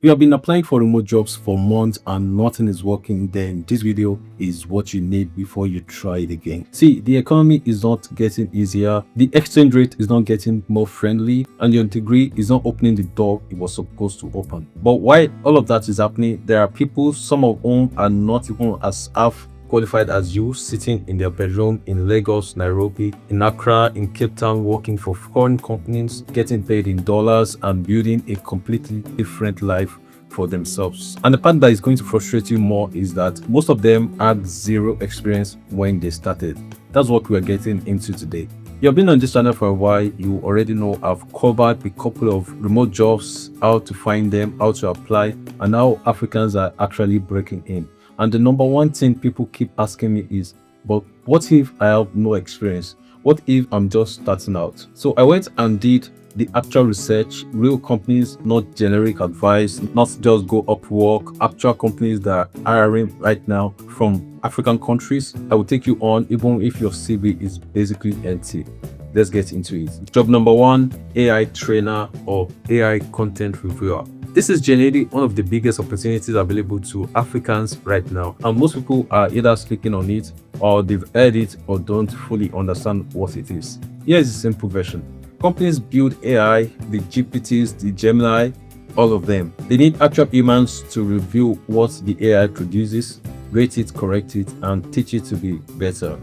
You have been applying for remote jobs for months and nothing is working, then this video is what you need before you try it again. See, the economy is not getting easier, the exchange rate is not getting more friendly, and your degree is not opening the door it was supposed to open. But while all of that is happening, there are people, some of whom are not even as half qualified as you, sitting in their bedroom in Lagos, Nairobi, in Accra, in Cape Town, working for foreign companies, getting paid in dollars and building a completely different life for themselves. And the part that is going to frustrate you more is that most of them had zero experience when they started. That's what we're getting into today. You've been on this channel for a while, you already know I've covered a couple of remote jobs, how to find them, how to apply, and how Africans are actually breaking in. And the number one thing people keep asking me is, but what if I have no experience? What if I'm just starting out? So I went and did the actual research, real companies, not generic advice, not just go Upwork, actual companies that are hiring right now from African countries. I will take you on even if your CV is basically empty. Let's get into it. Job number one, AI trainer or AI content reviewer. This is generally one of the biggest opportunities available to Africans right now, and most people are either speaking on it or they've heard it or don't fully understand what it is. Here's a simple version. Companies build AI, the GPTs, the Gemini, all of them. They need actual humans to review what the AI produces, rate it, correct it, and teach it to be better.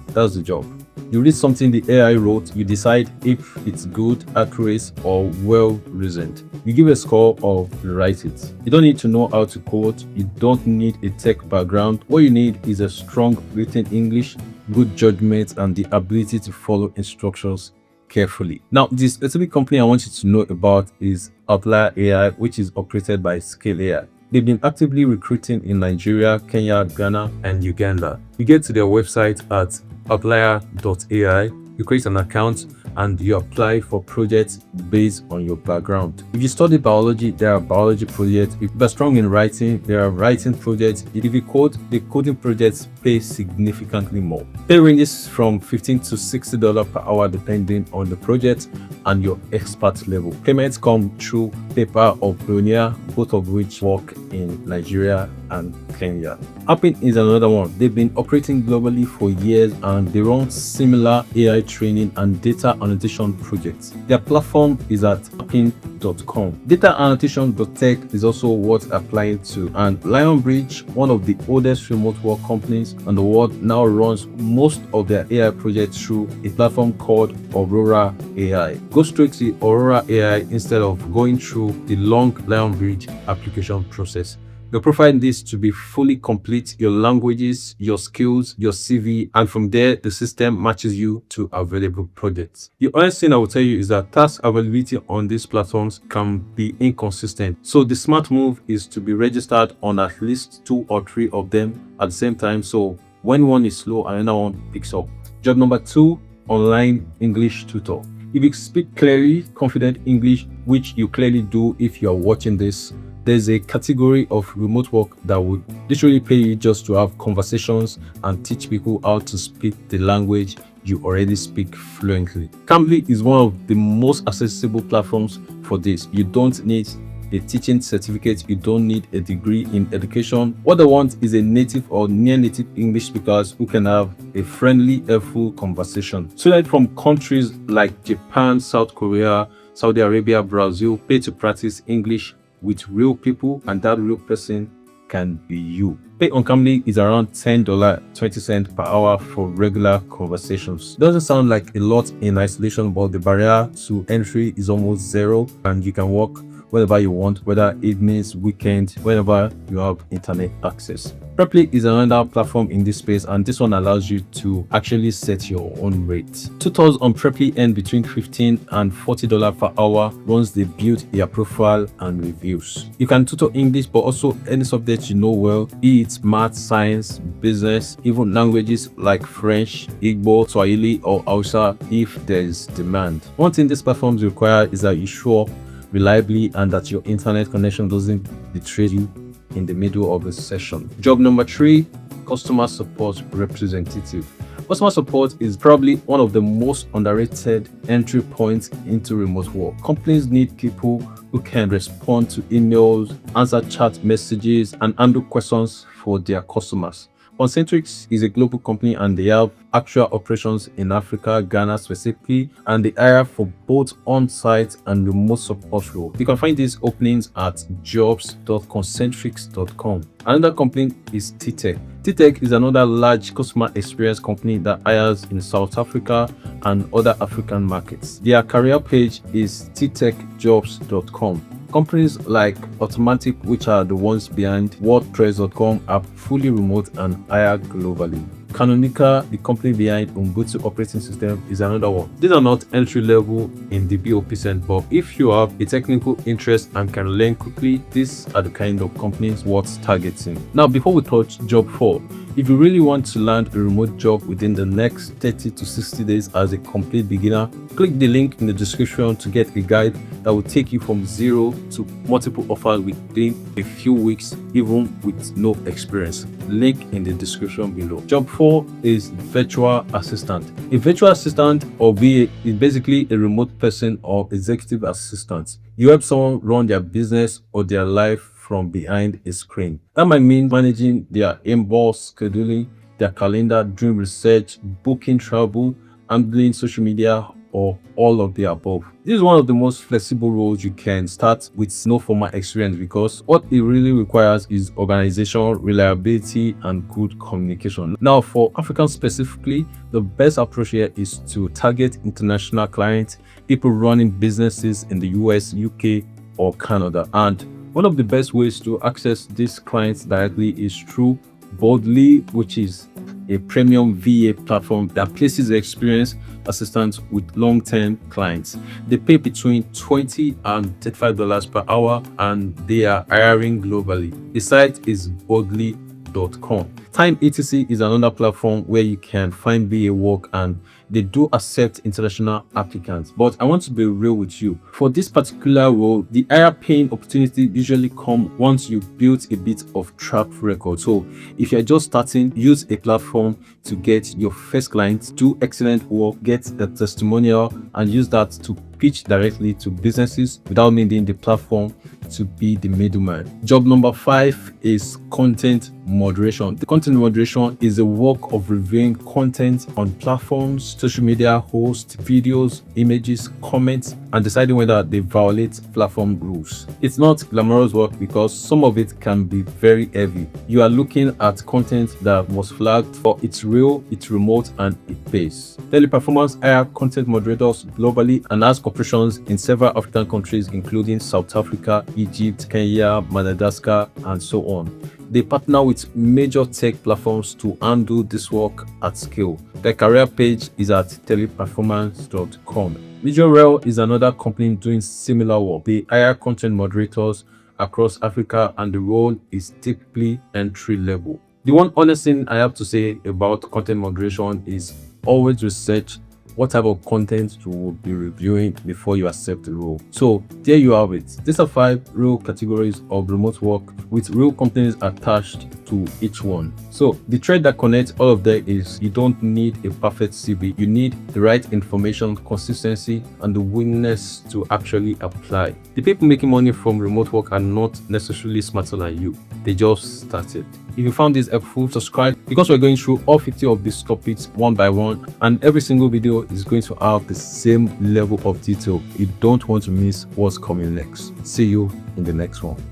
That's the job. You read something the AI wrote, you decide if it's good, accurate, or well reasoned. You give a score or rewrite it. You don't need to know how to code, you don't need a tech background. What you need is a strong written English, good judgment, and the ability to follow instructions carefully. Now, this specific company I want you to know about is Outlier AI, which is operated by Scale AI. They've been actively recruiting in Nigeria, Kenya, Ghana, and Uganda. You get to their website at outlier.ai, you create an account and you apply for projects based on your background. If you study biology, there are biology projects. If you're strong in writing, there are writing projects. If you code, the coding projects pay significantly more. Pay ranges from $15 to $60 per hour depending on the project and your expert level. Payments come through PayPal or Payoneer, both of which work in Nigeria and Kenya. Appin is another one. They've been operating globally for years and they run similar AI training and data annotation projects. Their platform is at appin.com. Data annotation.tech is also worth applying to, and Lionbridge, one of the oldest remote work companies in the world, now runs most of their AI projects through a platform called Aurora AI. Go straight to Aurora AI instead of going through the long Lionbridge application process. They'll provide this to be fully complete, your languages, your skills, your CV, and from there, the system matches you to available projects. The honest thing I will tell you is that task availability on these platforms can be inconsistent. So the smart move is to be registered on at least 2 or 3 of them at the same time. So when one is slow, another one picks up. Job number 2, online English tutor. If you speak clearly, confident English, which you clearly do if you are watching this, there's a category of remote work that would literally pay you just to have conversations and teach people how to speak the language you already speak fluently. Cambly is one of the most accessible platforms for this. You don't need a teaching certificate, you don't need a degree in education. What they want is a native or near native English speakers who can have a friendly, helpful conversation. Students from countries like Japan, South Korea, Saudi Arabia, Brazil pay to practice English with real people, and that real person can be you. Pay on Cambly is around $10.20 per hour for regular conversations. Doesn't sound like a lot in isolation, but the barrier to entry is almost zero and you can work whenever you want, whether evenings, weekends, whenever you have internet access. Preply is another platform in this space, and this one allows you to actually set your own rate. Tutors on Preply earn between $15 and $40 per hour once they build their profile and reviews. You can tutor English, but also any subject you know well, be it math, science, business, even languages like French, Igbo, Swahili, or Hausa if there is demand. One thing these platforms require is that you show up reliably and that your internet connection doesn't betray you in the middle of a session. Job number 3, customer support representative. Customer support is probably one of the most underrated entry points into remote work. Companies need people who can respond to emails, answer chat messages, and handle questions for their customers. Concentrix is a global company and they have actual operations in Africa, Ghana specifically, and they hire for both on-site and remote support roles. You can find these openings at jobs.concentrix.com. Another company is TTech. TTech is another large customer experience company that hires in South Africa and other African markets. Their career page is ttechjobs.com. Companies like Automatic, which are the ones behind WordPress.com, are fully remote and hire globally. Canonical, the company behind Ubuntu operating system, is another one. These are not entry level in the BOP sense, but if you have a technical interest and can learn quickly, these are the kind of companies worth targeting. Now, before we touch job 4, if you really want to land a remote job within the next 30 to 60 days as a complete beginner, click the link in the description to get a guide that will take you from zero to multiple offers within a few weeks, even with no experience. Link in the description below. Job 4 is virtual assistant. A virtual assistant or VA is basically a remote person or executive assistant. You help someone run their business or their life from behind a screen. That might mean managing their inbox, scheduling their calendar, doing research, booking travel, handling social media, or all of the above. This is one of the most flexible roles you can start with no formal experience because what it really requires is organization, reliability, and good communication. Now, for Africans specifically, the best approach here is to target international clients, people running businesses in the US, UK, or Canada. And one of the best ways to access these clients directly is through Boldly, which is a premium VA platform that places experienced assistants with long-term clients. They pay between $20 and $35 per hour and they are hiring globally. The site is boldly.com. Time etc is another platform where you can find VA work and they do accept international applicants. But I want to be real with you. For this particular role, the higher paying opportunity usually come once you build a bit of track record. So if you're just starting, use a platform to get your first client, do excellent work, get a testimonial, and use that to pitch directly to businesses without needing the platform to be the middleman. Job number 5 is content moderation. The content moderation is the work of reviewing content on platforms, social media hosts, videos, images, comments, and deciding whether they violate platform rules. It's not glamorous work because some of it can be very heavy. You are looking at content that was flagged for it's real, it's remote, and it pays. Teleperformance hire content moderators globally and has operations in several African countries including South Africa, Egypt, Kenya, Madagascar, and so on. They partner with major tech platforms to handle this work at scale. Their career page is at teleperformance.com. Majorel is another company doing similar work. They hire content moderators across Africa and the role is typically entry level. The one honest thing I have to say about content moderation is always research what type of content you will be reviewing before you accept the role. So there you have it. These are 5 real categories of remote work with real companies attached to each one. So the thread that connects all of them is you don't need a perfect CV. You need the right information, consistency, and the willingness to actually apply. The people making money from remote work are not necessarily smarter than you. They just started. If you found this helpful, subscribe because we're going through all 50 of these topics one by one, and every single video is going to have the same level of detail. You don't want to miss what's coming next. See you in the next one.